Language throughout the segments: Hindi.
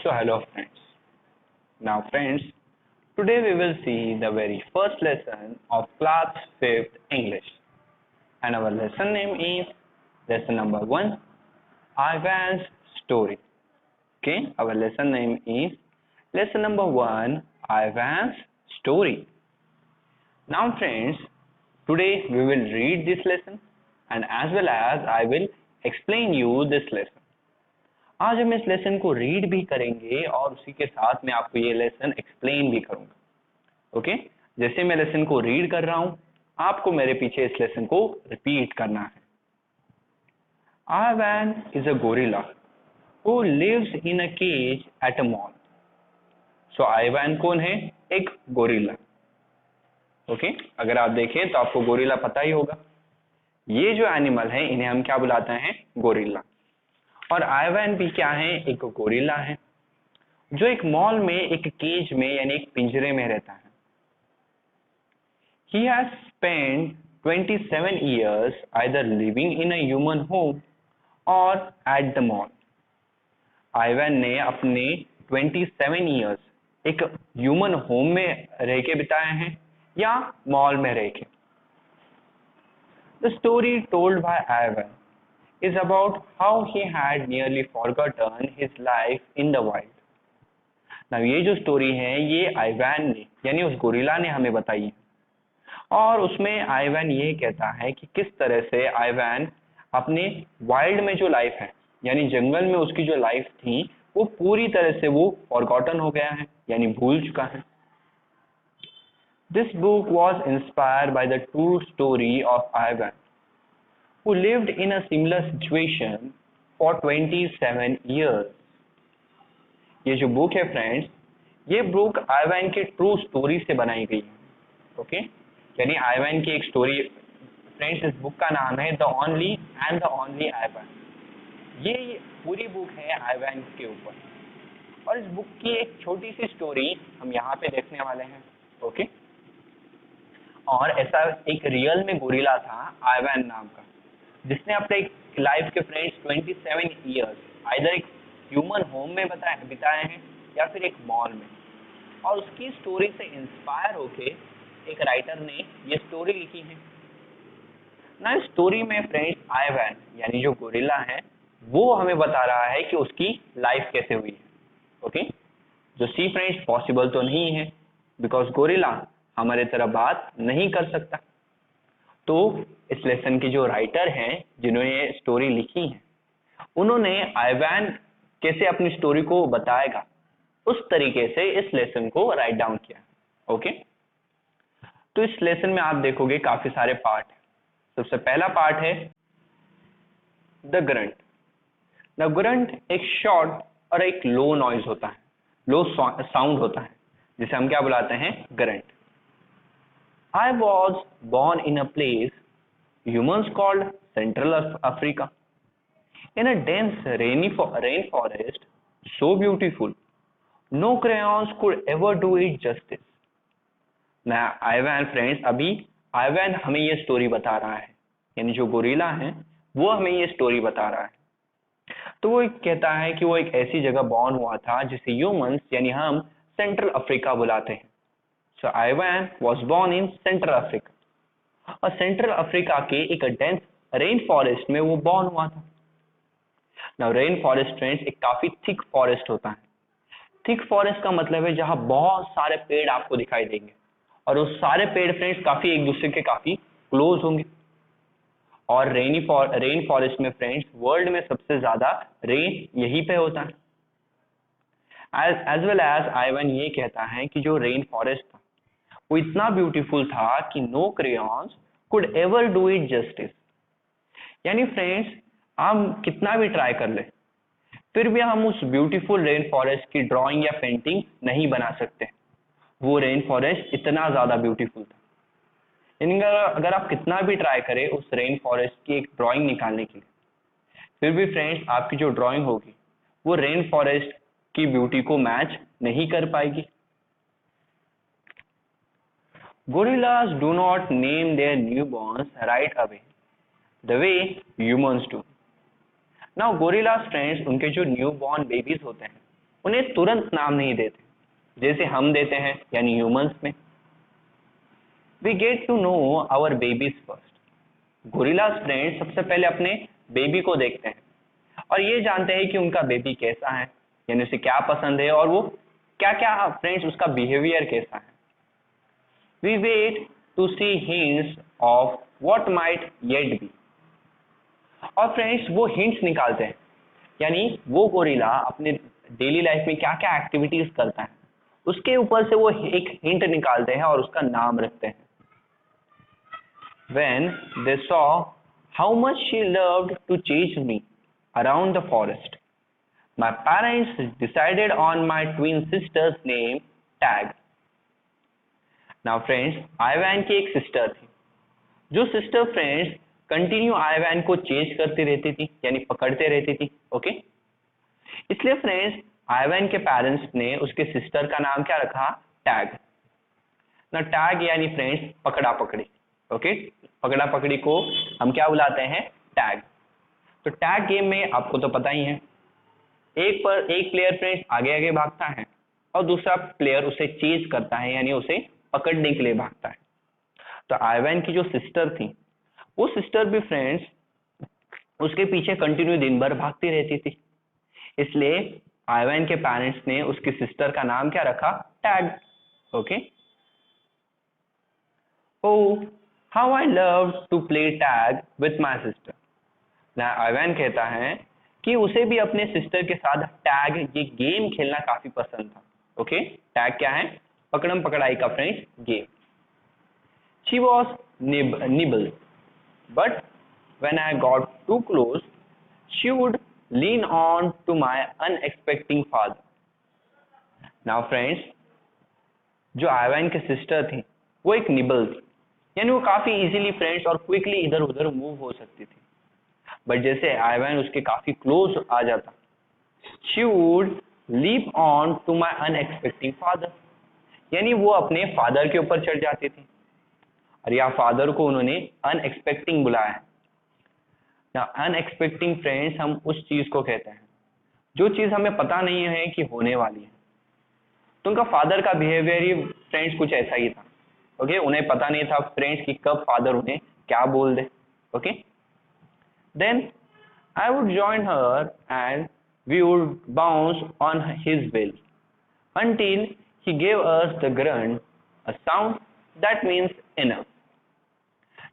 So hello friends. Now friends, today we will see the very first lesson of class 5th English. And our lesson name is lesson number 1, Ivan's story. Okay, our lesson name is lesson number 1, Ivan's story. Now friends, today we will read this lesson and as well as I will explain you this lesson. आज हम इस लेसन को रीड भी करेंगे और उसी के साथ मैं आपको ये लेसन एक्सप्लेन भी करूंगा. ओके, जैसे मैं लेसन को रीड कर रहा हूं आपको मेरे पीछे इस लेसन को रिपीट करना है. Ivan is a gorilla who lives in a cage at a mall. So Ivan कौन है? एक गोरिल्ला. ओके, अगर आप देखें तो आपको गोरिल्ला पता ही होगा. ये जो एनिमल है इन्हें हम क्या बुलाते हैं? गोरिल्ला. और आइवैन भी क्या है? एक गोरिल्ला है जो एक मॉल में एक केज में यानी एक पिंजरे में रहता है. He has spent 27 years either living in a human home or at the mall. आइवैन ने अपने 27 years एक ह्यूमन होम में रह के बिताए हैं या मॉल में रह के. The story told by Ivan is about how he had nearly forgotten his life in the wild. Now ये जो स्टोरी है ये आइवैन ने यानी उस गोरिल्ला ने हमें बताई है और उसमें आइवैन ये कहता है कि किस तरह से आइवैन अपने वाइल्ड में जो लाइफ है यानी जंगल में उसकी जो लाइफ थी वो पूरी तरह से वो फॉरगॉटन हो गया है यानी भूल चुका है. This book was inspired by the true story of Ivan, who lived in a similar situation for 27 years. ये जो बुक है फ्रेंड्स, ये बुक आइवैन के ट्रू स्टोरी से बनाई गई है. ओके, यानी आइवैन की एक स्टोरी. फ्रेंड्स, इस बुक का नाम है the only and the only Ivan. ये पूरी बुक है आइवैन के ऊपर और इस बुक की एक छोटी सी स्टोरी हम यहाँ पे देखने वाले हैं. ओके, और ऐसा एक रियल में गोरिल्ला था आइवैन नाम का जिसने अपने लाइफ के फ्रेंड्स 27 इयर्स आइदर एक ह्यूमन होम में बिताए हैं या फिर एक मॉल में. और उसकी स्टोरी से इंस्पायर होके एक राइटर ने ये स्टोरी लिखी है ना. इस स्टोरी में फ्रेंड्स आइवैन यानी जो गोरिल्ला है वो हमें बता रहा है कि उसकी लाइफ कैसे हुई है. ओके, जो सी फ्रेंड्स पॉसिबल तो नहीं है बिकॉज गोरिल्ला हमारे तरह बात नहीं कर सकता. तो इस लेसन के जो राइटर हैं जिन्होंने ये स्टोरी लिखी है उन्होंने आइवैन कैसे अपनी स्टोरी को बताएगा उस तरीके से इस लेसन को राइट डाउन किया. ओके, तो इस लेसन में आप देखोगे काफी सारे पार्ट है. सबसे पहला पार्ट है द ग्रंट. द ग्रंट एक शॉर्ट और एक लो नॉइज होता है, लो साउंड होता है जिसे हम क्या बुलाते हैं? Grunt. I was born in a place humans called Central Africa, in a dense rainforest so beautiful, no crayons could ever do it justice. ना आइवैन फ्रेंड्स, अभी आइवैन हमें ये स्टोरी बता रहा है यानी जो गोरिल्ला है वो हमें ये स्टोरी बता रहा है. तो वो कहता है कि वो एक ऐसी जगह बॉर्न हुआ था जिसे ह्यूमंस यानी हम सेंट्रल अफ्रीका बुलाते हैं. So Ivan was born in Central Africa. और सेंट्रल अफ्रीका के एक डेंस रेन फॉरेस्ट में वो बॉर्न हुआ था. Now रेन फॉरेस्ट फ्रेंड्स एक काफी थिक फॉरेस्ट होता है. थिक फॉरेस्ट का मतलब है जहां बहुत सारे पेड़ आपको दिखाई देंगे और उस सारे पेड़ फ्रेंड्स काफी एक दूसरे के काफी क्लोज होंगे. और रेन फॉरेस्ट में फ्रेंड्स वर्ल्ड में सबसे ज्यादा रेन यहीं पे होता है. एज वेल एज आइवन ये कहता है कि जो रेन फॉरेस्ट था वो इतना ब्यूटीफुल था कि no crayons could ever do it justice. यानी फ्रेंड्स हम कितना भी ट्राई कर ले फिर भी हम उस ब्यूटीफुल रेन फॉरेस्ट की ड्राइंग या पेंटिंग नहीं बना सकते. वो रेन फॉरेस्ट इतना ज्यादा ब्यूटीफुल था. यानी अगर आप कितना भी ट्राई करें उस रेन फॉरेस्ट की एक ड्राइंग निकालने के लिए फिर भी फ्रेंड्स आपकी जो ड्राइंग होगी वो रेन फॉरेस्ट की ब्यूटी को मैच नहीं कर पाएगी. Gorillas do not name their newborns right away the way humans do. Now gorillas friends उनके जो न्यूबॉर्न बेबीज होते हैं उन्हें तुरंत नाम नहीं देते जैसे हम देते हैं यानी ह्यूमंस में। We get to know our babies first. Gorillas friends सबसे पहले अपने बेबी को देखते हैं और ये जानते हैं कि उनका बेबी कैसा है, यानी उसे क्या पसंद है और वो क्या क्या फ्रेंड्स उसका बिहेवियर कैसा है। We wait to see hints of what might yet be। और फ्रेंड्स वो हिंट्स निकालते हैं, यानी वो गोरिल्ला अपने डेली लाइफ में क्या क्या एक्टिविटीज करता है उसके ऊपर से वो एक हिंट निकालते हैं और उसका नाम रखते हैं। When they saw how much she loved to chase me around the forest, my parents decided on my twin sister's name, Tag। Now friends, आइवैन की एक सिस्टर थी, जो सिस्टर फ्रेंड्स कंटिन्यू आइवैन को चेज करती रहती थी, यानी पकड़ते रहती थी। ओके, इसलिए फ्रेंड्स आइवैन के पेरेंट्स ने उसके सिस्टर का नाम क्या रखा? टैग। ना टैग यानी फ्रेंड्स पकड़ा पकड़ी। ओके, पकड़ा पकड़ी को हम क्या बुलाते हैं? टैग। तो टैग गेम में आपको तो पता ही है, एक प्लेयर फ्रेंड्स आगे आगे भागता है और दूसरा प्लेयर उसे चेज करता है, यानी उसे पकड़ने के लिए भागता है। तो आइवैन की जो सिस्टर थी, वो सिस्टर भी फ्रेंड्स उसके पीछे कंटिन्यू दिन भर भागती रहती थी, इसलिए आइवैन के पेरेंट्स ने उसकी सिस्टर का नाम क्या रखा? Tag. Okay, oh how I love to play tag with my sister. ना आइवैन कहता है कि उसे भी अपने सिस्टर के साथ टैग ये गेम खेलना काफी पसंद था। ओके, टैग क्या है? पकड़म पकड़ाई का friends game. She was nibble, but when I got too close, she would lean on to my unexpecting father। Now friends, जो आइवैन की सिस्टर थी वो एक निबल थी, यानी वो काफी इजीली फ्रेंड्स और क्विकली इधर उधर मूव हो सकती थी। बट जैसे आइवैन उसके काफी क्लोज आ जाता, she would leap on to my unexpecting father, यानी वो अपने फादर के ऊपर चढ़ जाती थी। और या फादर को उन्होंने अनएक्सपेक्टिंग बुलाया है। अनएक्सपेक्टिंग फ्रेंड्स हम उस चीज को कहते हैं जो चीज हमें पता नहीं है कि होने वाली है। तो उनका फादर का बिहेवियर ही फ्रेंड्स कुछ ऐसा ही था। ओके, उन्हें पता नहीं था फ्रेंड्स कि कब फादर उन्हें क्या बोल दे। Okay, then I would join her and we would bounce on his bill until he gave us the grunt, a sound that means enough।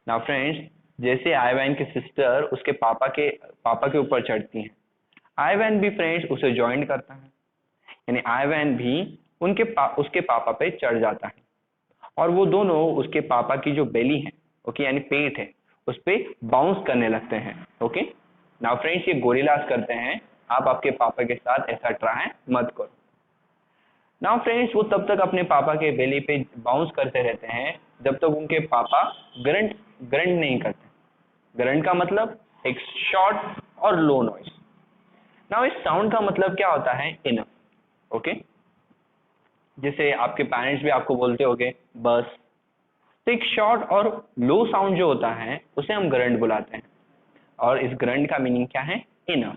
Now friends, जैसे आइवैन की सिस्टर उसके पापा के ऊपर चढ़ती हैं, आइवैन भी फ्रेंड्स उसे ज्वाइन करता है, यानी आइवैन भी उसके पापा पे चढ़ जाता है और वो दोनों उसके पापा की जो बेली है, ओके, यानी पेट है, उस पे बाउंस करने लगते हैं। ओके, नाउ फ्रेंड्स ये गोरिल्लास करते हैं, आप आपके पापा के साथ ऐसा ट्राई मत करो। नाउ फ्रेंड्स वो तब तक अपने पापा के बेली पे बाउंस करते रहते हैं जब तक उनके पापा ग्रंट नहीं करते। ग्रंट का मतलब एक शॉर्ट और लो नॉइस। नाउ इस साउंड का मतलब क्या होता है? इनफ। ओके, जैसे आपके पेरेंट्स भी आपको बोलते होंगे बस। तो एक शॉर्ट और लो साउंड जो होता है उसे हम ग्रंट बुलाते हैं और इस ग्रंट का मीनिंग क्या है? Enough.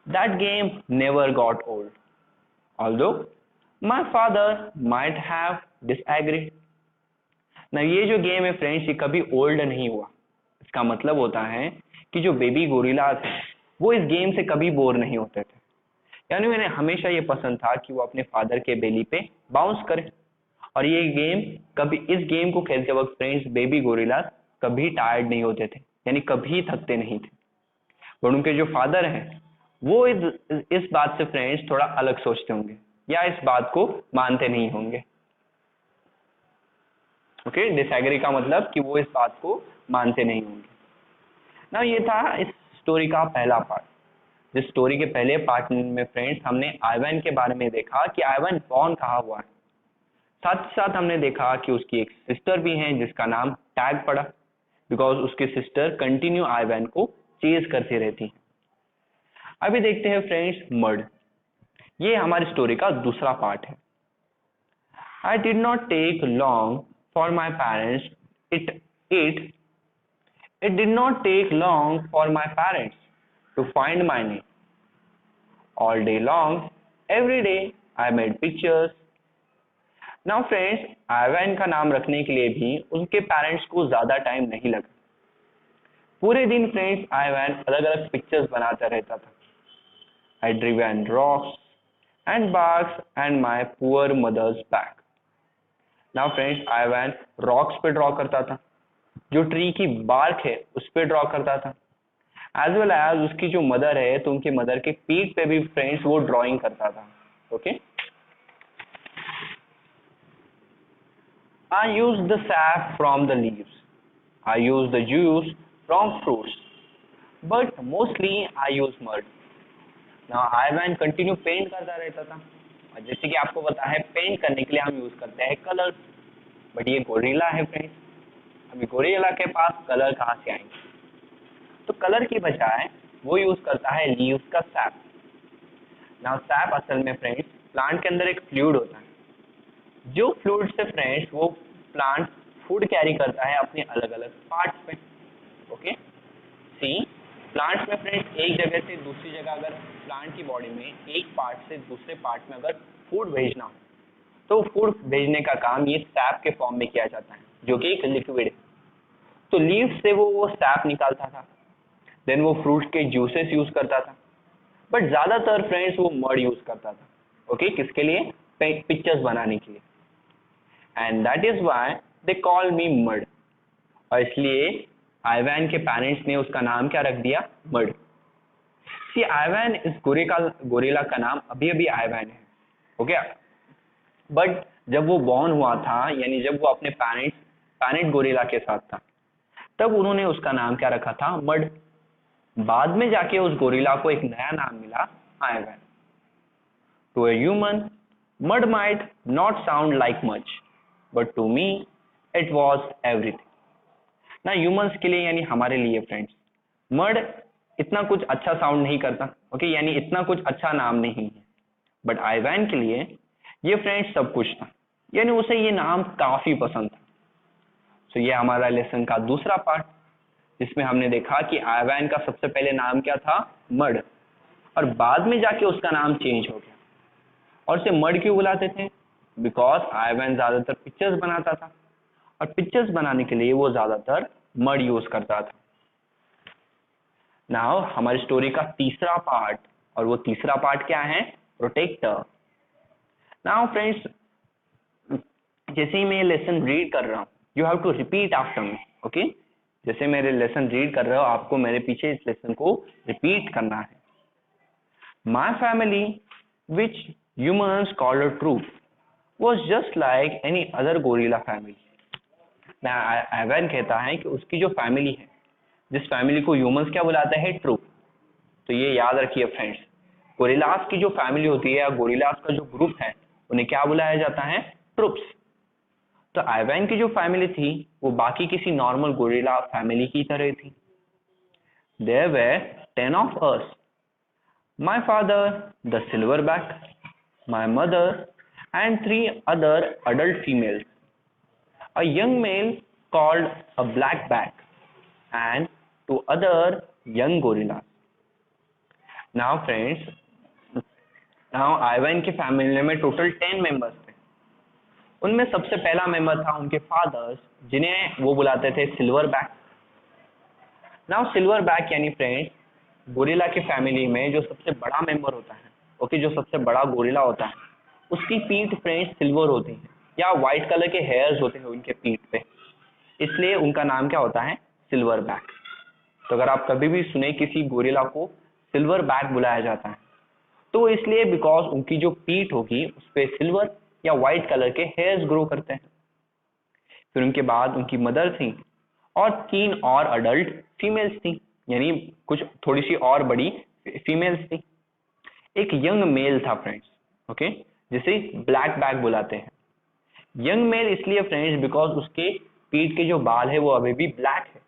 That game never got old although my father might have disagreed। ना ये जो गेम है फ्रेंड्स ये कभी ओल्ड नहीं हुआ। इसका मतलब होता है कि जो बेबी गोरिल्लास हैं वो इस गेम से कभी बोर नहीं होते थे, यानी उन्हें हमेशा ये पसंद था कि वो अपने फादर के बेली पे बाउंस करें। और ये गेम कभी, इस गेम को खेलते वक्त फ्रेंड्स बेबी गोरिल्लास कभी टायर्ड नहीं होते थे, यानी कभी थकते नहीं थे। और उनके जो फादर हैं वो इस बात से फ्रेंड्स थोड़ा अलग सोचते होंगे या इस बात को मानते नहीं होंगे। ओके, डिसएग्री का मतलब कि वो इस बात को मानते नहीं होंगे ना। ये था इस स्टोरी का पहला पार्ट। जिस स्टोरी के पहले पार्ट में फ्रेंड्स हमने आइवैन के बारे में देखा कि आइवैन बॉर्न कहाँ हुआ है, साथ ही साथ हमने देखा कि उसकी एक सिस्टर भी है जिसका नाम टैग पड़ा, बिकॉज उसकी सिस्टर कंटिन्यू आइवैन को चेज करती रहती है। अभी देखते हैं फ्रेंड्स मर्ड। ये हमारी स्टोरी का दूसरा पार्ट है। I did not take long for my parents it did not take long for my parents to find my name. All day long Every day I made pictures. Now friends, Ivan का नाम रखने के लिए भी उनके पेरेंट्स को ज्यादा टाइम नहीं लगा। पूरे दिन फ्रेंड्स आइवैन अलग अलग पिक्चर्स बनाता रहता था। I driven rocks and barks and my poor mother's back. Now friends, Ivan rocks पे ड्रॉ करता था, जो ट्री की बार्क है उस पे ड्रॉ करता था, एज वेल एज उसकी जो मदर है तो उनकी मदर के पीठ पे भी फ्रेंड्स वो ड्राइंग करता था। Okay, I use the sap from the leaves. I use the juice from fruits. But mostly I use mud. Now Ivan continue paint करता रहता था, और जैसे कि आपको पता है पेंट करने के लिए हम यूज करते हैं कलर्स, बट ये गोरिल्ला है फ्रेंड्स, अभी गोरिल्ला के पास कलर कहाँ से आएंगे? तो कलर की बजाय वो यूज करता है लीव्स का सैप। नाउ सैप असल में फ्रेंड्स प्लांट के अंदर एक फ्लूइड होता है, जो फ्लूइड से फ्रेंड्स वो प्लांट फूड कैरी करता है अपने अलग अलग पार्ट्स पे। ओके, सी प्लांट्स में फ्रेंड्स एक जगह से दूसरी जगह, अगर प्लांट की बॉडी में एक पार्ट से दूसरे पार्ट में अगर फूड भेजना हो तो फूड भेजने का काम ये सैप के फॉर्म में किया जाता है, जो कि एक लिक्विड है। तो लीव से वो सैप निकालता था, देन वो फ्रूट के जूसेस यूज करता था, बट ज्यादातर फ्रेंड्स वो मड यूज करता था। ओके, किसके लिए? पिक्चर्स बनाने के लिए। And that is why they call me mud, और इसलिए आइवैन के पेरेंट्स ने उसका नाम क्या रख दिया? मड। सी आइवैन इस गोरिल्ला का नाम अभी अभी आइवैन है। ओके, बट जब वो बॉर्न हुआ था, यानी जब वो अपने पैरेंट गोरिल्ला के साथ था, तब उन्होंने उसका नाम क्या रखा था? मड। बाद में जाके उस गोरिल्ला को एक नया नाम मिला, Ivan. To a human, mud might not sound like much, but to me it was everything. ना ह्यूमंस के लिए यानी हमारे लिए फ्रेंड्स मड इतना कुछ अच्छा साउंड नहीं करता। ओके, यानी इतना कुछ अच्छा नाम नहीं है, बट आइवैन के लिए ये फ्रेंड्स सब कुछ था, यानी उसे ये नाम काफी पसंद था। तो ये हमारा लेसन का दूसरा पार्ट, जिसमें हमने देखा कि आइवैन का सबसे पहले नाम क्या था? मड, और बाद में जाके उसका नाम चेंज हो गया। और उसे मड क्यों बुलाते थे? बिकॉज आइवैन ज्यादातर पिक्चर्स बनाता था, और पिक्चर्स बनाने के लिए वो ज्यादातर मड यूज करता था। नाउ हमारी स्टोरी का तीसरा पार्ट, और वो तीसरा पार्ट क्या है? प्रोटेक्टर। नाउ फ्रेंड्स, जैसे ही मैं लेसन रीड कर रहा हूँ, you have to repeat after me. Okay, जैसे मेरे लेसन रीड कर रहे हो, आपको मेरे पीछे इस लेसन को रिपीट करना है। My family which humans called a troop was just like any other gorilla family। Ivan कहता है कि उसकी जो फैमिली है, जिस फैमिली को ह्यूमंस क्या बुलाते हैं? ट्रूप। तो ये याद रखिए फ्रेंड्स, गोरिल्लास की जो फैमिली होती है या गोरिल्लास का जो ग्रुप है, उन्हें क्या बुलाया जाता है? ट्रुप्स। तो आइवैन की जो फैमिली थी वो बाकी किसी नॉर्मल गोरिल्ला फैमिली की तरह थी। There were 10 of us, my father the silverback, my mother and 3 other adult females, a young male called a blackback, and 2 other young gorillas. Now friends, now आइवैन के फैमिली में टोटल 10 मेंबर्स थे। उनमें सबसे पहला मेंबर था उनके फादर्स, जिन्हें वो बुलाते थे सिल्वरबैक। नाउ सिल्वरबैक यानी फ्रेंड्स गोरिल्ला की फैमिली में जो सबसे बड़ा मेंबर होता है, ओके, जो सबसे बड़ा गोरिल्ला होता है, उसकी पीठ फ्रेंड्स सिल्वर होती है, या व्हाइट कलर के हेयर्स होते हैं उनके पीठ पे, इसलिए उनका नाम क्या होता है? सिल्वरबैक। तो अगर आप कभी भी सुने किसी गोरिल्ला को सिल्वरबैक बुलाया जाता है, तो इसलिए बिकॉज उनकी जो पीठ होगी उस पे सिल्वर या व्हाइट कलर के हेयर्स ग्रो करते हैं। फिर उनके बाद उनकी मदर थी, और 3 और अडल्ट फीमेल्स थी, यानी कुछ थोड़ी सी और बड़ी फीमेल्स थी। एक यंग मेल था फ्रेंड्स, ओके, जिसे ब्लैक बैक बुलाते हैं। यंग मेल इसलिए फ्रेंड्स बिकॉज उसके पीठ के जो बाल है वो अभी भी ब्लैक है।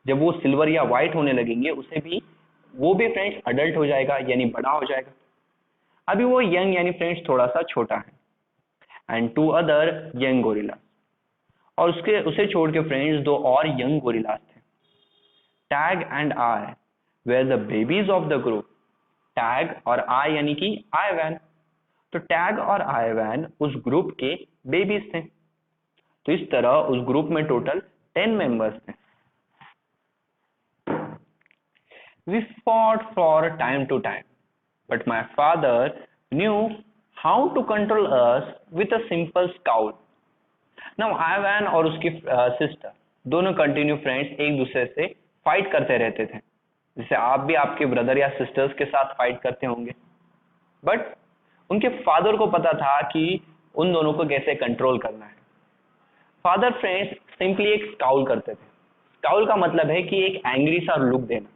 जब वो सिल्वर या व्हाइट होने लगेंगे वो भी फ्रेंड्स अडल्ट हो जाएगा, यानी बड़ा हो जाएगा। अभी वो यंग यानी फ्रेंड्स थोड़ा सा छोटा है। एंड 2 अदर यंग गोरिल्ला, और उसे छोड़ के फ्रेंड्स 2 और यंग गोरिल्लास थे। Tag and I were the babies of the group. Tag और आई यानी कि आइवैन, तो टैग और आइवैन उस ग्रुप के बेबीज थे। तो इस तरह उस ग्रुप में टोटल 10 मेंबर्स थे। We fought for time to time, but my father knew how to control us with a simple scowl. Now Ivan और उसकी सिस्टर दोनों कंटिन्यू फ्रेंड्स एक दूसरे से फाइट करते रहते थे, जैसे आप भी आपके ब्रदर या सिस्टर्स के साथ फाइट करते होंगे। बट उनके फादर को पता था कि उन दोनों को कैसे कंट्रोल करना है। फादर फ्रेंड्स सिंपली एक स्काउल करते थे। स्काउल का मतलब है कि एक एंग्री सा लुक देना।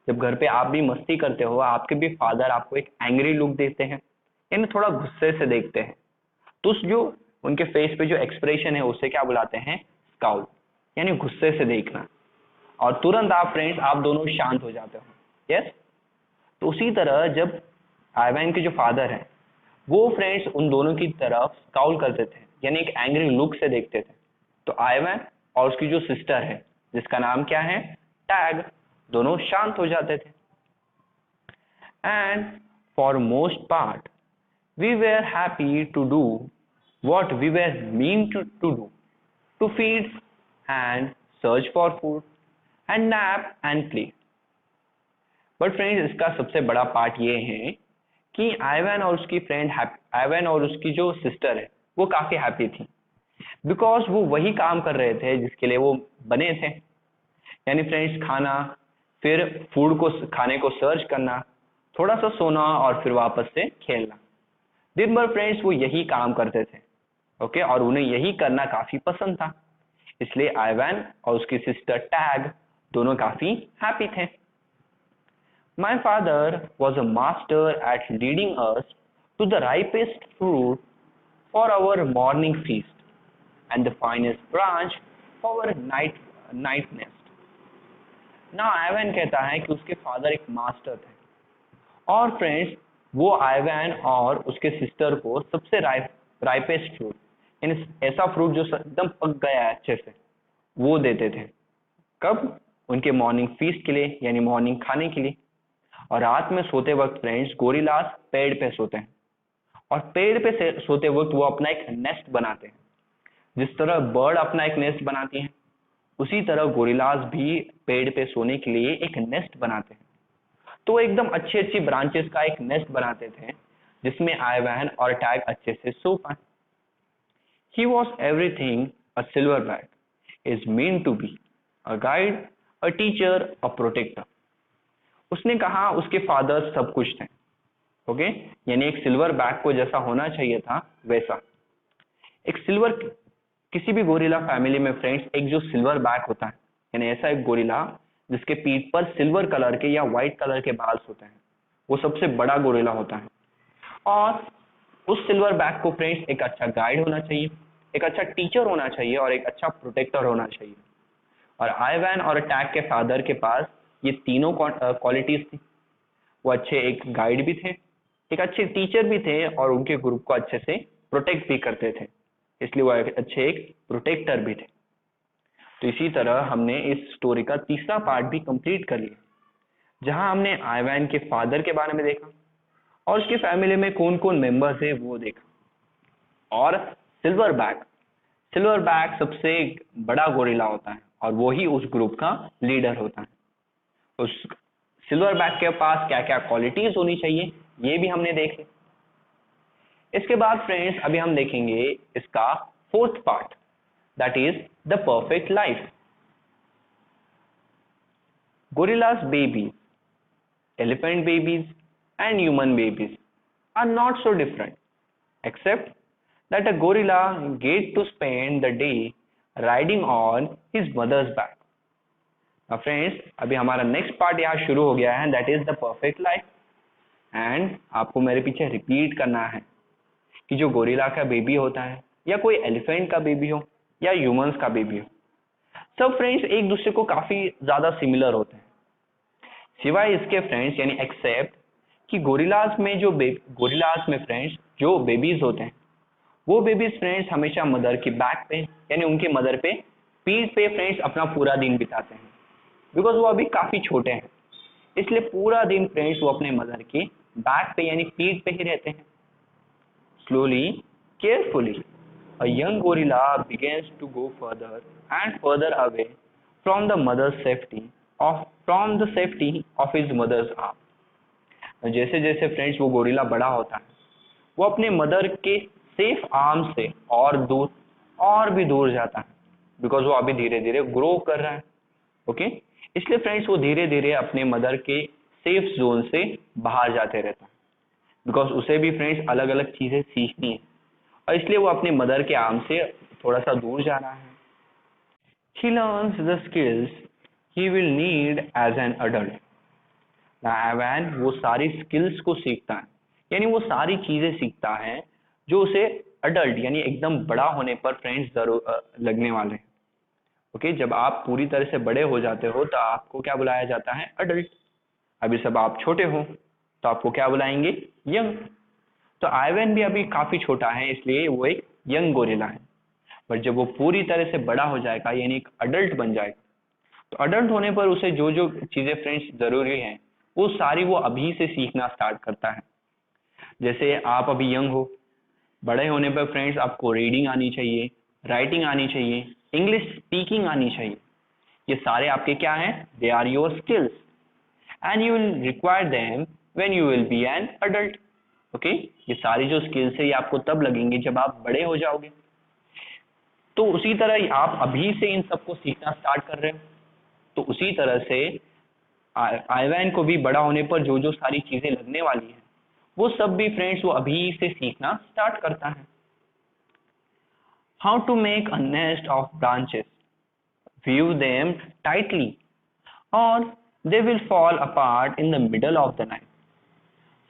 जब घर पे आप भी मस्ती करते हो, आपके भी फादर आपको एक एंग्री लुक देते हैं, यानी थोड़ा गुस्से से देखते हैं, तो उस जो उनके फेस पे जो एक्सप्रेशन है उसे क्या बुलाते हैं? स्काउल, यानी गुस्से से देखना। और तुरंत आप फ्रेंड्स आप दोनों शांत हो जाते हो। यस, तो उसी तरह जब आइवैन के जो फादर हैं वो फ्रेंड्स उन दोनों की तरफ स्काउल करते थे, यानी एक एंग्री लुक से देखते थे, तो आइवैन और उसकी जो सिस्टर है जिसका नाम क्या है? टैग, दोनों शांत हो जाते थे। And for most part we were happy to do what we were mean to do, to feed and search for food and nap and play. But friends, इसका सबसे बड़ा पार्ट ये है कि आइवैन और उसकी फ्रेंड आइवैन और उसकी जो सिस्टर है वो काफी हैप्पी थी, बिकॉज वो वही काम कर रहे थे जिसके लिए वो बने थे, यानी फ्रेंड्स खाना, फिर फूड को खाने को सर्च करना, थोड़ा सा सोना और फिर वापस से खेलना। दिन भर फ्रेंड्स वो यही काम करते थे। ओके, और उन्हें यही करना काफी पसंद था, इसलिए आइवैन और उसकी सिस्टर टैग दोनों काफी हैप्पी थे। My father was a master at leading us to the ripest fruit for our morning feast and the finest branch for our night nest. ना आइवैन कहता है कि उसके फादर एक मास्टर थे, और फ्रेंड्स वो आइवैन और उसके सिस्टर को सबसे राइपेस्ट फ्रूट, यानी ऐसा फ्रूट जो एकदम पक गया है अच्छे से, वो देते थे। कब? उनके मॉर्निंग फीस्ट के लिए, यानी मॉर्निंग खाने के लिए। और रात में सोते वक्त फ्रेंड्स गोरिल्लास पेड़ पे सोते हैं, और पेड़ पे सोते वक्त वो अपना एक नेस्ट बनाते हैं। जिस तरह बर्ड अपना एक नेस्ट बनाती हैं, उसी तरह गोरिल्लास भी पेड़ पे सोने के लिए एक नेस्ट बनाते हैं। तो एकदम अच्छी अच्छी ब्रांचेस का एक नेस्ट बनाते थे जिसमें आइवैन और टैग अच्छे से सो पाए। He was everything a silverback is meant to be, a guide, a teacher, a protector. उसने कहा उसके फादर सब कुछ थे। ओके, यानी एक सिल्वर बैक को जैसा होना चाहिए था वैसा। एक सिल्वर, किसी भी गोरिल्ला फैमिली में फ्रेंड्स एक जो सिल्वर बैक होता है, यानी ऐसा एक गोरिल्ला जिसके पीठ पर सिल्वर कलर के या व्हाइट कलर के बाल होते हैं, वो सबसे बड़ा गोरिल्ला होता है। और उस सिल्वर बैक को फ्रेंड्स एक अच्छा गाइड होना चाहिए, एक अच्छा टीचर होना चाहिए और एक अच्छा प्रोटेक्टर होना चाहिए। और आइवैन और टैग के फादर के पास ये तीनों क्वालिटीज थी। वो अच्छे एक गाइड भी थे, एक अच्छे टीचर भी थे, और उनके ग्रुप को अच्छे से प्रोटेक्ट भी करते थे, इसलिए वो अच्छे एक प्रोटेक्टर भी थे। तो इसी तरह हमने इस स्टोरी का तीसरा पार्ट भी कंप्लीट कर लिया, जहां हमने आइवैन के फादर के बारे में देखा और उसकी फैमिली में कौन कौन मेंबर्स है वो देखा। और सिल्वर बैक सबसे बड़ा गोरिल्ला होता है और वो ही उस ग्रुप का लीडर होता है। उस सिल्वर बैक के पास क्या क्या क्वालिटीज होनी चाहिए ये भी हमने देखे। इसके बाद फ्रेंड्स अभी हम देखेंगे इसका fourth part, that is the perfect life. Gorillas babies, elephant babies and human babies are not so different, except that a gorilla gets to spend the day riding on his mother's back. Now friends, अभी हमारा नेक्स्ट पार्ट यहाँ शुरू हो गया है, that is the perfect life. And आपको मेरे पीछे रिपीट करना है कि जो गोरिल्ला का बेबी होता है, या कोई एलिफेंट का बेबी हो, या ह्यूमंस का बेबी हो, सब फ्रेंड्स एक दूसरे को काफी ज्यादा सिमिलर होते हैं, सिवाय इसके फ्रेंड्स, यानी एक्सेप्ट कि गोरिल्लास में फ्रेंड्स जो बेबीज होते हैं, वो बेबीज फ्रेंड्स हमेशा मदर की बैक पे, यानी उनके मदर पे पीठ पे फ्रेंड्स अपना पूरा दिन बिताते हैं, बिकॉज वो अभी काफी छोटे हैं, इसलिए पूरा दिन फ्रेंड्स वो अपने मदर की बैक पे यानी पीठ पे ही रहते हैं। slowly, carefully, a young gorilla begins to go further and further away from the mother's safety of his mother's arm. जैसे जैसे फ्रेंड्स वो गोरिल्ला बड़ा होता है, वो अपने मदर के सेफ आर्म से और दूर और भी दूर जाता है, बिकॉज वो अभी धीरे धीरे ग्रो कर रहा है. ओके इसलिए फ्रेंड्स वो धीरे धीरे अपने मदर के सेफ जोन से बाहर जाते रहता है, बिकॉज उसे भी फ्रेंड्स अलग अलग चीजें सीखनी है, और इसलिए वो अपने मदर के आर्म से थोड़ा सा दूर जा रहा है. He learns the skills he will need as an adult. Ivan वो सारी स्किल्स को सीखता है, यानी वो सारी चीजें सीखता है जो उसे अडल्ट यानी एकदम बड़ा होने पर फ्रेंड्स जरूर लगने वाले हैं. ओके जब आप पूरी तरह से बड़े हो जाते हो तो आपको क्या बुलाया जाता है? अडल्ट. अभी सब आप छोटे हो तो आपको क्या बुलाएंगे? यंग. तो आइवैन भी अभी काफी छोटा है, इसलिए वो एक यंग गोरिल्ला है. बट जब वो पूरी तरह से बड़ा हो जाएगा यानी एक अडल्ट बन जाएगा, तो अडल्ट होने पर उसे जो जो चीजें फ्रेंड्स जरूरी हैं वो सारी वो अभी से सीखना स्टार्ट करता है. जैसे आप अभी यंग हो, बड़े होने पर फ्रेंड्स आपको रीडिंग आनी चाहिए, राइटिंग आनी चाहिए, इंग्लिश स्पीकिंग आनी चाहिए. ये सारे आपके क्या हैं? They are your skills and you will require them when you will be an adult. Okay ये सारी जो स्किल्स है ये आपको तब लगेंगे जब आप बड़े हो जाओगे. तो उसी तरह आप अभी से इन सबको सीखना स्टार्ट कर रहे हो, तो उसी तरह से आइवैन को भी बड़ा होने पर जो जो सारी चीजें लगने वाली है वो सब भी फ्रेंड्स वो अभी से सीखना स्टार्ट करता है. How to make a nest of branches, weave them tightly और they will fall apart in the middle of the night.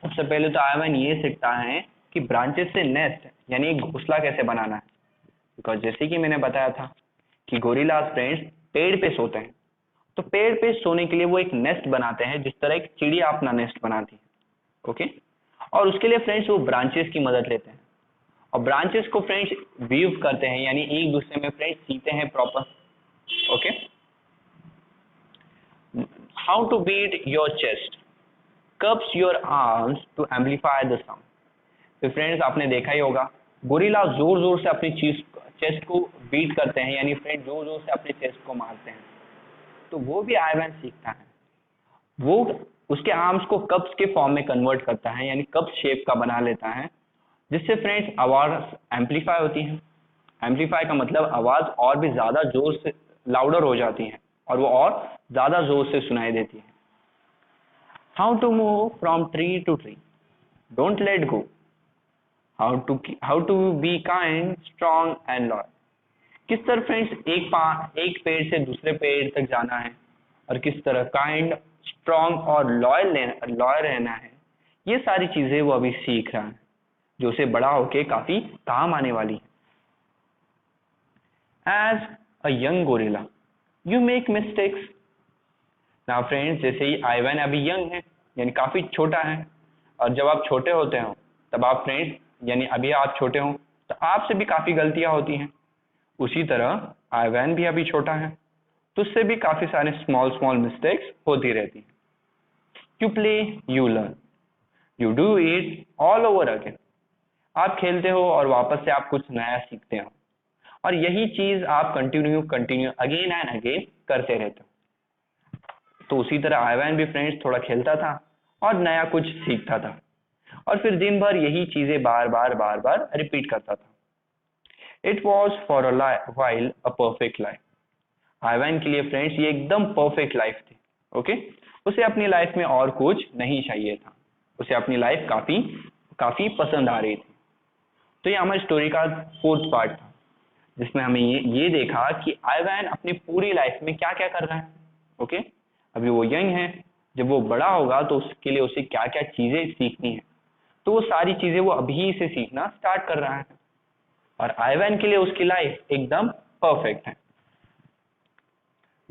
सबसे पहले तो आइवैन ये सीखता है कि ब्रांचेस से नेस्ट यानी एक घोंसला कैसे बनाना है, बिकॉज जैसे कि मैंने बताया था कि गोरिल्लास फ्रेंड्स पेड़ पे सोते हैं, तो पेड़ पे सोने के लिए वो एक नेस्ट बनाते हैं जिस तरह एक चिड़िया अपना नेस्ट बनाती है. ओके और उसके लिए फ्रेंड्स वो ब्रांचेस की मदद लेते हैं, और ब्रांचेस को फ्रेंड्स वीव करते हैं यानी एक दूसरे में फ्रेंड्स सीते हैं proper. Okay how to beat your chest, cups your arms to amplify the sound. तो फ्रेंड्स आपने देखा ही होगा गोरिल्ला जोर जोर से अपनी चेस्ट को बीट करते हैं, यानी फ्रेंड जोर जोर से अपने चेस्ट को मारते हैं. तो वो भी आइवैन सीखता है, वो उसके आर्म्स को कप्स के फॉर्म में कन्वर्ट करता है, यानी कप शेप का बना लेता है, जिससे फ्रेंड्स आवाज एम्पलीफाई होती है. एम्पलीफाई का मतलब आवाज और भी ज्यादा जोर से लाउडर हो जाती है और वो और ज्यादा जोर से सुनाई देती है. How to move from tree to tree, don't let go. How to be kind, strong and loyal. किस तरह फ्रेंड्स एक पेड़ से दूसरे पेड़ तक जाना है और किस तरह काइंड, स्ट्रॉन्ग और लॉयल रहना है, ये सारी चीजें वो अभी सीख रहा है जो उसे बड़ा होके काफी काम आने वाली है. As a young gorilla you make mistakes. ना फ्रेंड्स जैसे ही आइवैन अभी यंग है यानी काफी छोटा है, और जब आप छोटे होते हो तब आप फ्रेंड्स यानी अभी आप छोटे हो तो आपसे भी काफी गलतियां होती हैं. उसी तरह आइवैन भी अभी छोटा है तो उससे भी काफी सारे स्मॉल स्मॉल मिस्टेक्स होती रहती हैं. You play you learn, you do it all over again. आप खेलते हो और वापस से आप कुछ नया सीखते हो, और यही चीज आप कंटिन्यू अगेन एंड अगेन करते रहते हो. तो उसी तरह आइवैन भी फ्रेंड्स थोड़ा खेलता था और नया कुछ सीखता था, और फिर दिन भर यही चीजें बार बार रिपीट करता था. It was for a while a perfect life. Ivan के लिए फ्रेंड्स ये एकदम परफेक्ट लाइफ थी. ओके उसे अपनी लाइफ में और कुछ नहीं चाहिए था, उसे अपनी लाइफ काफी पसंद आ रही थी. तो ये हमारी स्टोरी का 4th पार्ट था, जिसमें हमें ये देखा कि आइवैन अपनी पूरी लाइफ में क्या क्या कर रहा है. ओके अभी वो यंग है, जब वो बड़ा होगा तो उसके लिए उसे क्या क्या चीजें सीखनी है, तो वो सारी चीजें वो अभी से सीखना स्टार्ट कर रहा है, और आइवैन के लिए उसकी लाइफ एकदम परफेक्ट है.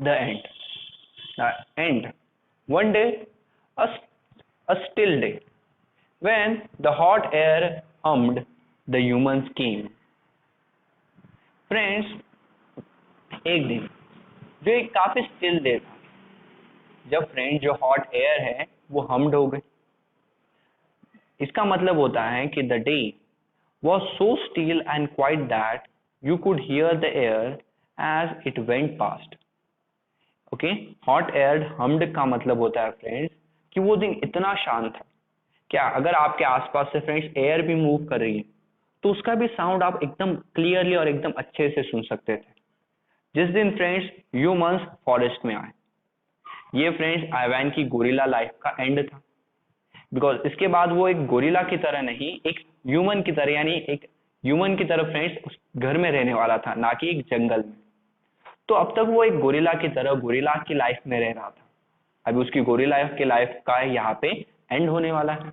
The end one day a still day when the hot air hummed the humans came. Friends एक दिन जो एक काफी स्टिल डे था, जब फ्रेंड जो हॉट एयर है वो हमड हो गई. इसका मतलब होता है कि the day was so still and quiet that you could hear the air as it went past. Okay, hot air hummed का मतलब होता है फ्रेंड्स कि वो दिन इतना शांत था, क्या अगर आपके आसपास से फ्रेंड्स एयर भी मूव कर रही है तो उसका भी साउंड आप एकदम क्लियरली और एकदम अच्छे से सुन सकते थे। जिस दिन फ्रेंड्स ह्यूमंस फॉरेस्ट में आए, ये फ्रेंड्स आइवैन की गोरिल्ला लाइफ का एंड था। बिकॉज इसके बाद वो एक गोरिल्ला की तरह नहीं, एक ह्यूमन की तरह, यानी एक ह्यूमन की तरह फ्रेंड्स उस घर में रहने वाला था, ना कि एक जंगल में। तो अब तक वो एक गोरिल्ला की तरह गोरिल्ला की लाइफ में रह रहा था, अभी उसकी गोरिल्ला की लाइफ का यहाँ पे एंड होने वाला है।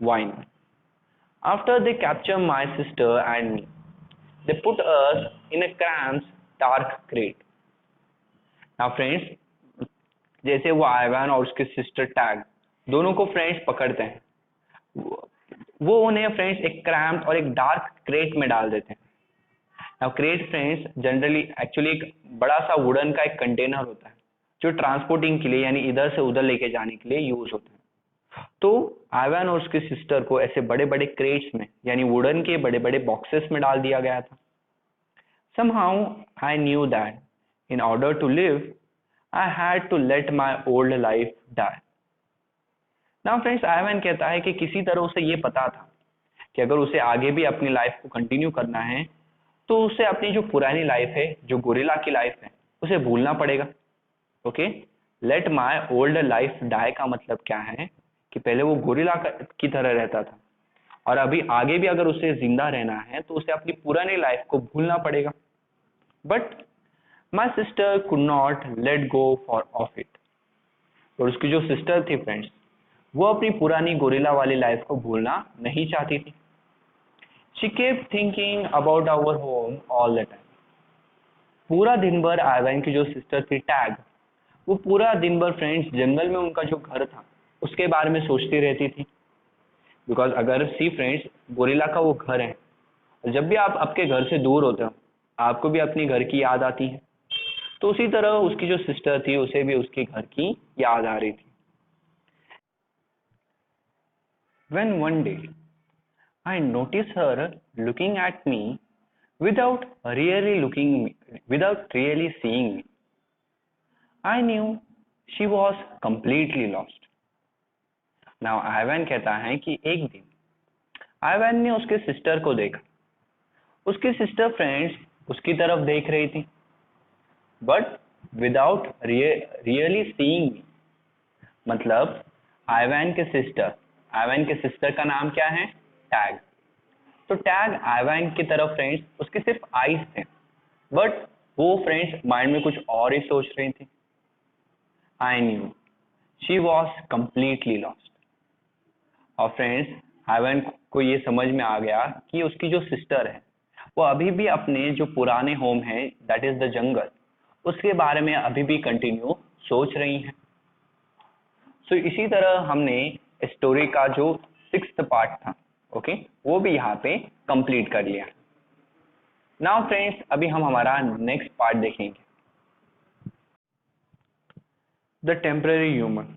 Wine. After they capture my sister and me, they put us in a cramped, dark crate. Now friends, जैसे वो आइवान और उसके सिस्टर टैग दोनों को फ्रेंड्स पकड़ते हैं, वो उन्हें फ्रेंड्स एक क्रैम्प और एक डार्क क्रेट में डाल देते हैं। Now crate friends generally actually एक बड़ा सा वुडन का एक कंटेनर होता है जो ट्रांसपोर्टिंग के लिए यानी इधर से उधर लेके जाने के लिए यूज होता है। तो आइवान और उसकी सिस्टर को ऐसे बड़े बड़े क्रेट्स में यानी वुडन के बड़े बड़े बॉक्सेस में डाल दिया गया था। Somehow I knew that in order to live I had to let my old life die. Now friends, Ivan कहता है कि किसी तरह उसे ये पता था कि अगर उसे आगे भी अपनी लाइफ को कंटिन्यू करना है तो उसे अपनी जो पुरानी लाइफ है, जो गोरिल्ला की लाइफ है, उसे भूलना पड़ेगा। Okay, let my old life die का मतलब क्या है कि पहले वो गोरिल्ला की तरह रहता था और अभी आगे भी अगर उसे जिंदा रहना है तो उसे अपनी पुरानी लाइफ को भूलना पड़ेगा। But my sister could not let go for of it. और उसकी जो सिस्टर थी फ्रेंड्स, वो अपनी पुरानी गोरिल्ला वाली लाइफ को भूलना नहीं चाहती थी। She kept thinking about our home all the time. पूरा दिन भर आइवान की जो सिस्टर थी टैग, वो पूरा दिन भर फ्रेंड्स जंगल में उनका जो घर था उसके बारे में सोचती रहती थी। बिकॉज अगर सी फ्रेंड्स, गोरिल्ला का वो घर है, जब भी आप आपके घर से दूर होते हो आपको भी अपनी घर की याद आती है, तो उसी तरह उसकी जो सिस्टर थी उसे भी उसके घर की याद आ रही थी। When one day I noticed her looking at me without without really seeing me, I knew she was completely lost. Now Ivan कहता है कि एक दिन आइवान ने उसके सिस्टर को देखा। उसकी सिस्टर फ्रेंड्स उसकी तरफ देख रही थी, बट विदाउट रियली सीइंग मी। मतलब आइवान के सिस्टर का नाम क्या है? टैग। तो टैग आइवान की तरफ फ्रेंड्स उसके सिर्फ आईज थे, बट वो फ्रेंड्स माइंड में कुछ और ही सोच रही थी। I knew she was completely lost. और फ्रेंड्स आइवान को ये समझ में आ गया कि उसकी जो सिस्टर है वो अभी भी अपने जो पुराने होम है, दैट इज द जंगल, उसके बारे में अभी भी कंटिन्यू सोच रही हैं। सो इसी तरह हमने स्टोरी का जो 6th पार्ट था, ओके, वो भी यहाँ पे कंप्लीट कर लिया। नाउ फ्रेंड्स, अभी हम हमारा नेक्स्ट पार्ट देखेंगे, the temporary human.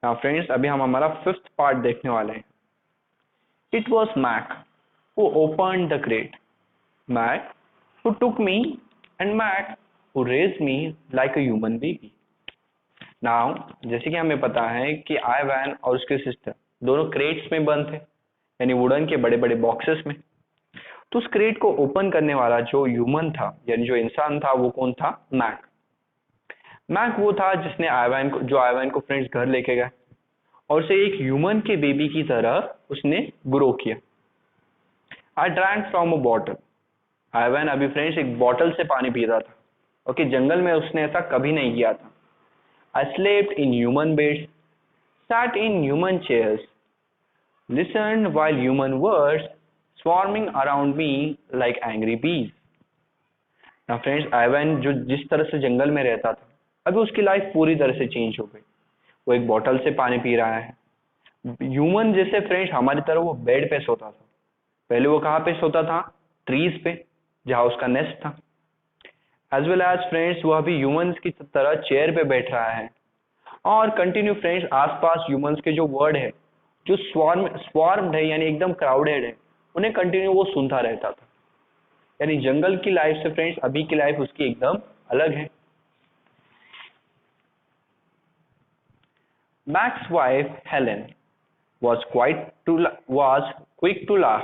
Now friends, अभी हम हमारा 5th पार्ट देखने वाले हैं। It was Mack who opened the crate, Mack who took me, and Mack who raised me like a human baby. Now जैसे कि हमें पता है कि आइवान और उसके सिस्टर दोनों क्रेट्स में बंद थे, यानी वुडन के बड़े बड़े बॉक्सेस में। तो उस क्रेट को ओपन करने वाला जो ह्यूमन था, यानी जो इंसान था, वो कौन था? मैक। मैक वो था जिसने आइवान को फ्रेंड्स घर लेके गया और उसे एक ह्यूमन के बेबी की तरह उसने ग्रो किया। I drank from a bottle. Ivan अभी फ्रेंड्स एक बॉटल से पानी पी रहा था। ओके, जंगल में उसने ऐसा कभी नहीं किया था। I slept in human beds, sat in human chairs, listened while human words swarming around me like angry bees. Now friends, Ivan जो जिस तरह से जंगल में रहता था, अभी उसकी लाइफ पूरी तरह से चेंज हो गई। वो एक बॉटल से पानी पी रहा है। ह्यूमन जैसे फ्रेंड्स हमारी तरह वो बेड पे सोता था। पहले वो कहाँ पे सोता था? ट्रीज पे, जहाँ उसका नेस्ट था। एज वेल एज फ्रेंड्स वो अभी ह्यूमंस की तरह चेयर पे बैठ रहा है और कंटिन्यू फ्रेंड्स आसपास ह्यूमंस के जो वर्ड है जो स्वार्म्ड है यानी एकदम क्राउडेड है, उन्हें कंटिन्यू वो सुनता रहता था। यानी जंगल की लाइफ से फ्रेंड्स अभी की लाइफ उसकी एकदम अलग है। Max wife Helen was quick to laugh,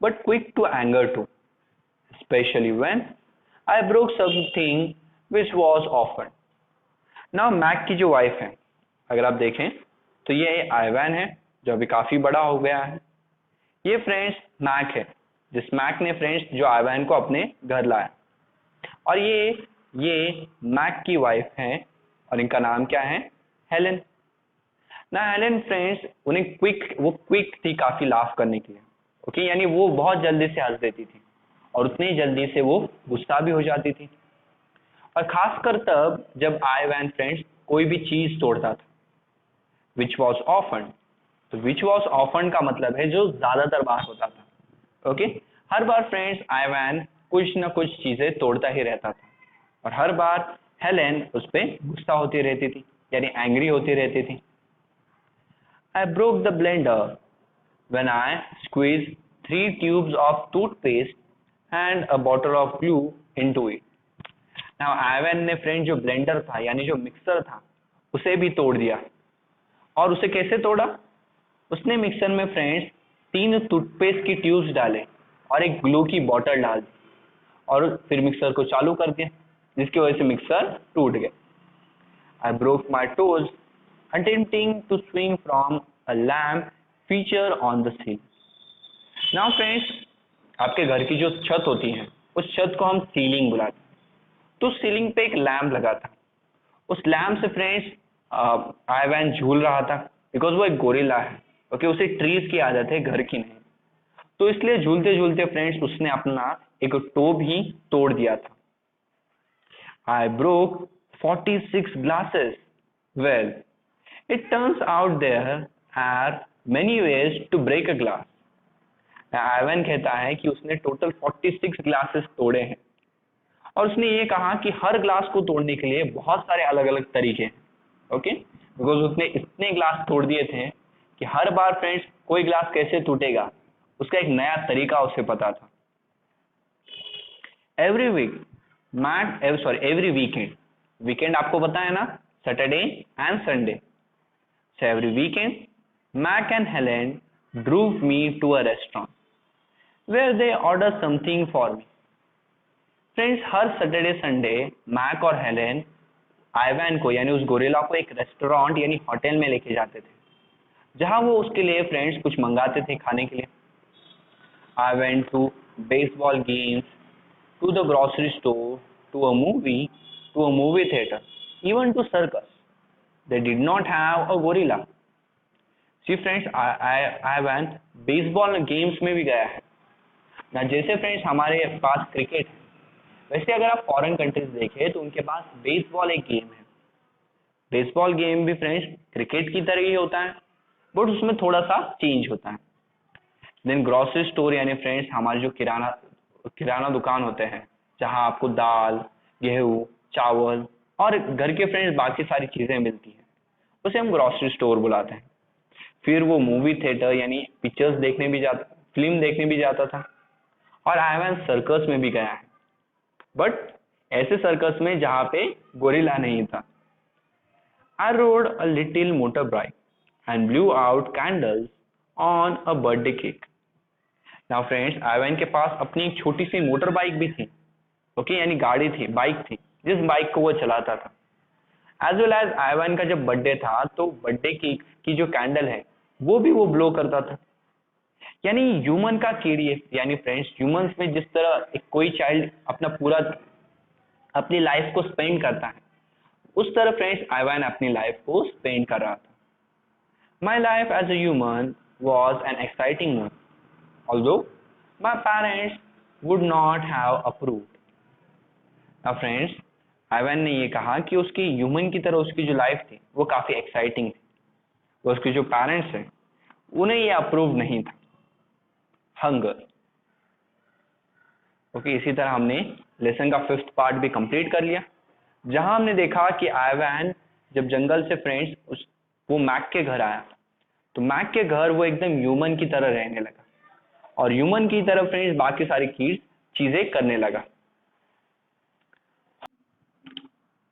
but quick to anger too, especially when I broke something which was often. Now Mack की जो वाइफ है, अगर आप देखें तो ये आइवैन है जो अभी काफी बड़ा हो गया है। ये फ्रेंड्स मैक है, जिस मैक ने फ्रेंड्स जो आइवैन को अपने घर लाया। और ये मैक की वाइफ है और इनका नाम क्या है? हेलेन। ना हेलेन फ्रेंड्स वो क्विक थी काफी लाफ करने के लिए। ओके, यानी वो बहुत जल्दी से हंस देती थी और उतनी जल्दी से वो गुस्सा भी हो जाती थी। और खासकर तब जब आइवैन फ्रेंड्स कोई भी चीज तोड़ता था। विच वॉज ऑफन, तो विच वॉज ऑफन का मतलब है जो ज्यादातर बार होता था। ओके, हर बार फ्रेंड्स आइवैन कुछ ना कुछ चीजें तोड़ता ही रहता था और हर बार हेलेन उस पर गुस्सा होती रहती थी, यानी एंग्री होती रहती थी। I broke the blender when I squeezed 3 tubes of toothpaste and a bottle of glue into it. Now आइवैन ने फ्रेंड जो ब्लेंडर था यानी जो मिक्सर था उसे भी तोड़ दिया। और उसे कैसे तोड़ा? उसने मिक्सर में फ्रेंड्स 3 टूथपेस्ट की ट्यूब्स डाले और एक ग्लू की बोतल डाल दी और फिर मिक्सर को चालू कर दिया, जिसकी वजह से मिक्सर टूट गया। I broke my toes attempting to swing from a lamp feature on the ceiling. Now friends, आपके घर की जो छत होती है उस छत को हम सीलिंग बुलाते हैं। तो सीलिंग पे एक लैम्प लगा था। उस लैम्प से फ्रेंड्स आइवैन झूल रहा था, बिकॉज वो एक गोरिल्ला है। ओके, उसे ट्रीज की आदत है, घर की नहीं। तो इसलिए झूलते झूलते फ्रेंड्स उसने अपना एक टो भी तोड़ दिया था। I broke 46 glasses. Well, it turns out there are many ways to break a glass. आइवैन कहता है कि उसने टोटल 46 ग्लासेस तोड़े हैं और उसने ये कहा कि हर ग्लास को तोड़ने के लिए बहुत सारे अलग अलग तरीके हैं। ओके, बिकॉज उसने इतने ग्लास तोड़ दिए थे कि हर बार फ्रेंड्स कोई ग्लास कैसे टूटेगा उसका एक नया तरीका उसे पता था। एवरी वीकेंड आपको पता है ना, Saturday and Sunday. So every weekend, Mac and Helen drove me to a restaurant where they ordered something for me. Friends, हर सैटरडे संडे मैक और हेलेन आइवैन को यानी उस गोरिल्ला को एक रेस्टोरेंट यानी होटल में लेके जाते थे, जहां वो उसके लिए फ्रेंड्स कुछ मंगाते थे खाने के लिए। I went to baseball games, to the grocery store, to a movie theater, even to circus. They did not have a gorilla. See friends, Ivan baseball games में भी गया है ना। जैसे फ्रेंड्स हमारे पास क्रिकेट है, वैसे अगर आप फॉरेन कंट्रीज देखें तो उनके पास बेसबॉल एक गेम है। बेसबॉल गेम भी फ्रेंड्स क्रिकेट की तरह ही होता है, बट उसमें थोड़ा सा चेंज होता है। देन ग्रोसरी स्टोर यानी फ्रेंड्स हमारे जो किराना दुकान होते हैं, जहां आपको दाल, गेहूं, चावल और घर के फ्रेंड्स बाकी सारी चीजें मिलती हैं, उसे हम ग्रोसरी स्टोर बुलाते हैं। फिर वो मूवी थिएटर यानी पिक्चर्स देखने भी जाता, फिल्म देखने भी जाता था। और आइवैन सर्कस में भी गया है, बट ऐसे सर्कस में जहां पे गोरिल्ला नहीं था। I rode a little motorbike and blew out candles on a birthday cake. Now friends, आइवैन के पास अपनी एक छोटी सी मोटर बाइक भी थी। ओके, यानी गाड़ी थी, बाइक थी, जिस बाइक को वो चलाता था। एज वेल एज आइवैन का जब बर्थडे था तो बर्थडे केक की जो कैंडल है वो भी वो ब्लो करता था। यानी ह्यूमन का केडीएफ यानी फ्रेंड्स ह्यूमंस में जिस तरह एक कोई चाइल्ड अपनी लाइफ को स्पेंड करता है, उस तरह फ्रेंड्स आइवैन अपनी लाइफ को स्पेंड कर रहा था। My life as a human was an exciting one, although my parents would not have approved. अब फ्रेंड्स आइवैन ने ये कहा कि उसकी ह्यूमन की तरह उसकी जो लाइफ थी वो काफी एक्साइटिंग थी, तो उसके जो पेरेंट्स हैं उन्हें ये अप्रूव नहीं था। हंगर। ओके, इसी तरह हमने लेसन का 5th पार्ट भी कंप्लीट कर लिया, जहां हमने देखा कि आइवैन जब जंगल से फ्रेंड्स वो मैक के घर आया तो मैक के घर वो एकदम ह्यूमन की तरह रहने लगा और ह्यूमन की तरह फ्रेंड्स बाकी सारी चीजें करने लगा।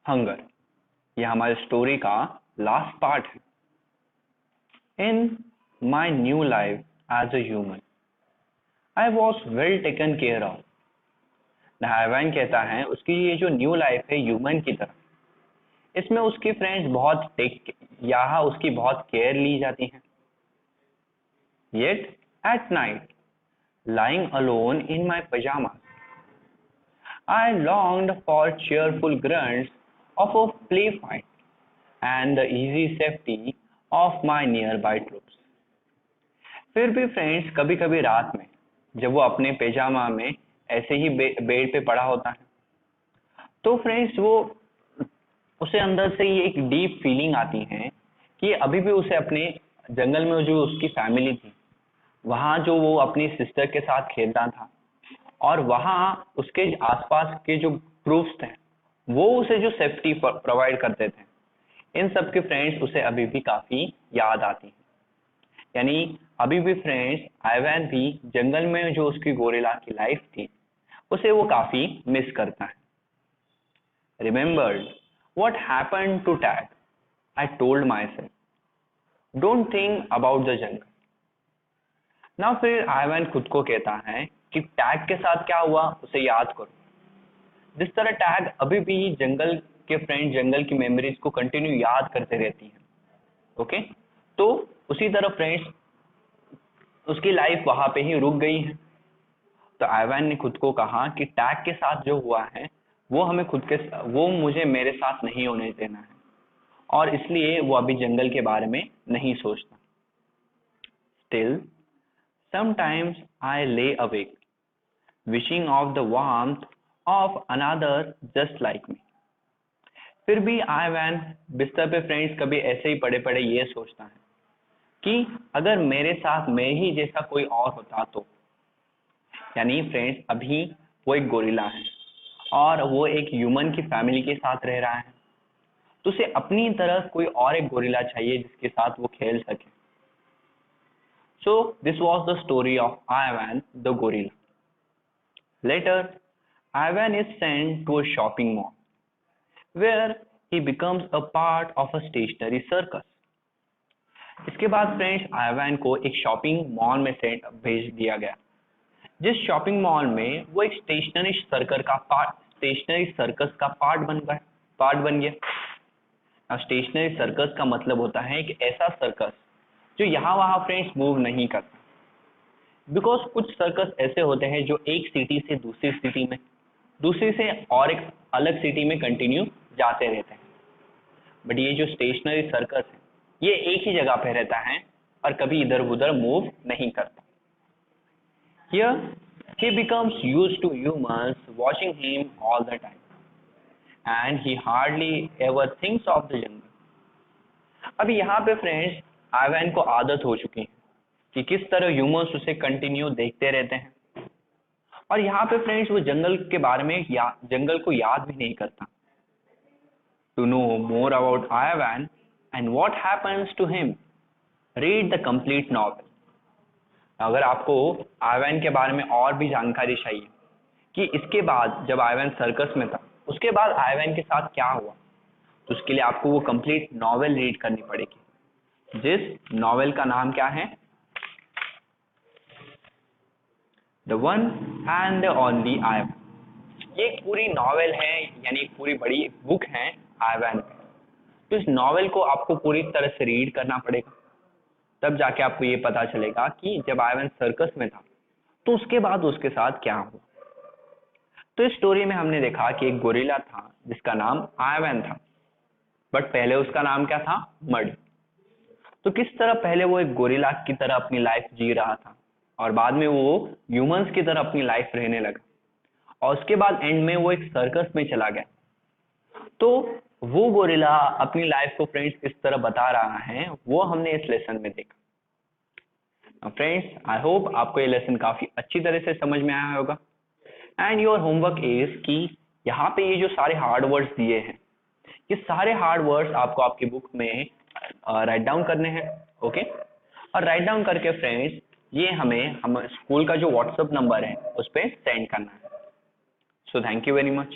हंगर, ये हमारे स्टोरी का लास्ट पार्ट है। In my new life as a human I was well taken care of. हैवान कहता है उसकी ये जो न्यू लाइफ है ह्यूमन की तरह, इसमें उसकी फ्रेंड्स यहाँ उसकी बहुत केयर ली जाती है। Yet at night lying alone in my pajamas, I longed for cheerful grunts of a play fight and the easy safety of my nearby troops. फिर भी फ्रेंड्स कभी कभी रात में जब वो अपने पैजामा में ऐसे ही बेड पे पड़ा होता है, तो फ्रेंड्स वो उसे अंदर से ये एक डीप फीलिंग आती है कि अभी भी उसे अपने जंगल में जो उसकी फैमिली थी, वहां जो वो अपनी सिस्टर के साथ खेलता था और वहां उसके आसपास के जो ट्रूप्स थे वो उसे जो सेफ्टी प्रोवाइड करते थे, इन सब के फ्रेंड्स उसे अभी भी काफी याद आती है। यानी अभी भी फ्रेंड्स आइवैन भी जंगल में जो उसकी गोरिल्ला की लाइफ थी उसे वो काफी मिस करता है। Remembered what happened to Tag, I told myself don't think about the jungle. ना फिर आइवैन खुद को कहता है कि टैग के साथ क्या हुआ उसे याद करो। जिस तरह टैग अभी भी जंगल के फ्रेंड जंगल की मेमोरीज को कंटिन्यू याद करते रहती है, ओके, तो उसी तरह फ्रेंड्स उसकी लाइफ वहां पे ही रुक गई है। तो आइवैन ने खुद को कहा कि टैग के साथ जो हुआ है वो मुझे मेरे साथ नहीं होने देना है और इसलिए वो अभी जंगल के बारे में नहीं सोचता। Still sometimes I lay awake wishing of the warmth of another just like me. फिर भी आइवैन बिस्तर पे फ्रेंड्स कभी ऐसे ही पड़े पड़े ये सोचता है कि अगर मेरे साथ मैं ही जैसा कोई और होता तो। यानी फ्रेंड्स अभी वो एक गोरिल्ला है और वो एक ह्यूमन की फैमिली के साथ रह रहा है, तो उसे अपनी तरह कोई और एक गोरिल्ला चाहिए जिसके साथ वो खेल सके। So this was the story of Ivan the gorilla. Later, Ivan is sent to a shopping mall where he becomes a part of a stationary circus. इसके बाद फ्रेंड्स आइवैन को एक शॉपिंग मॉल में भेज दिया गया, जिस शॉपिंग मॉल में वो एक स्टेशनरी सर्कस का पार्ट बन गया। स्टेशनरी सर्कस का मतलब होता है कि ऐसा सर्कस जो यहाँ वहाँ फ्रेंड्स मूव नहीं करता, बिकॉज कुछ सर्कस ऐसे होते हैं जो एक सिटी से दूसरी सिटी में, दूसरी से और एक अलग सिटी में कंटिन्यू जाते रहते हैं, बट ये जो स्टेशनरी सर्कस है ये एक ही जगह पे रहता है और कभी इधर उधर मूव नहीं करता। Here he becomes used to humans watching him all the time and he hardly ever thinks of the jungle. अभी यहाँ पे फ्रेंड्स आइवैन को आदत हो चुकी है कि किस तरह ह्यूमंस उसे कंटिन्यू देखते रहते हैं और यहाँ पे फ्रेंड्स वो जंगल के बारे में जंगल को याद भी नहीं करता। To know more about Ivan and what happens to him, read the complete novel. अगर आपको आइवैन के बारे में और भी जानकारी चाहिए कि इसके बाद जब आइवैन सर्कस में था उसके बाद आइवैन के साथ क्या हुआ, तो उसके लिए आपको वो कंप्लीट नॉवेल रीड करनी पड़ेगी, जिस नॉवेल का नाम क्या है, the one and the only Ivan. ये एक पूरी नॉवेल है, यानी एक पूरी बड़ी बुक है आइवैन। तो इस नॉवेल को आपको पूरी तरह से रीड करना पड़ेगा, तब जाके आपको ये पता चलेगा कि जब आइवैन सर्कस में था तो उसके बाद उसके साथ क्या हुआ। तो इस स्टोरी में हमने देखा कि एक गोरिल्ला था जिसका नाम आइवैन था, बट पहले उसका नाम क्या था, मड। तो किस तरह पहले वो एक गोरिल्ला की तरह अपनी लाइफ जी रहा था और बाद में वो ह्यूमंस की तरह अपनी लाइफ रहने लगा और उसके बाद एंड में वो एक सर्कस में चला गया। तो वो गोरिल्ला अपनी लाइफ को फ्रेंड्स किस तरह बता रहा है वो हमने इस लेसन में देखा। फ्रेंड्स आई होप आपको ये लेसन काफी अच्छी तरह से समझ में आया होगा एंड योर होमवर्क इज कि यहाँ पे ये जो सारे हार्ड वर्ड्स दिए हैं ये सारे हार्ड वर्ड्स आपको आपकी बुक में राइट डाउन करने हैं, ओके। और राइट डाउन करके फ्रेंड्स ये हमें हम स्कूल का जो व्हाट्सएप नंबर है उस पर सेंड करना है। So thank you very much.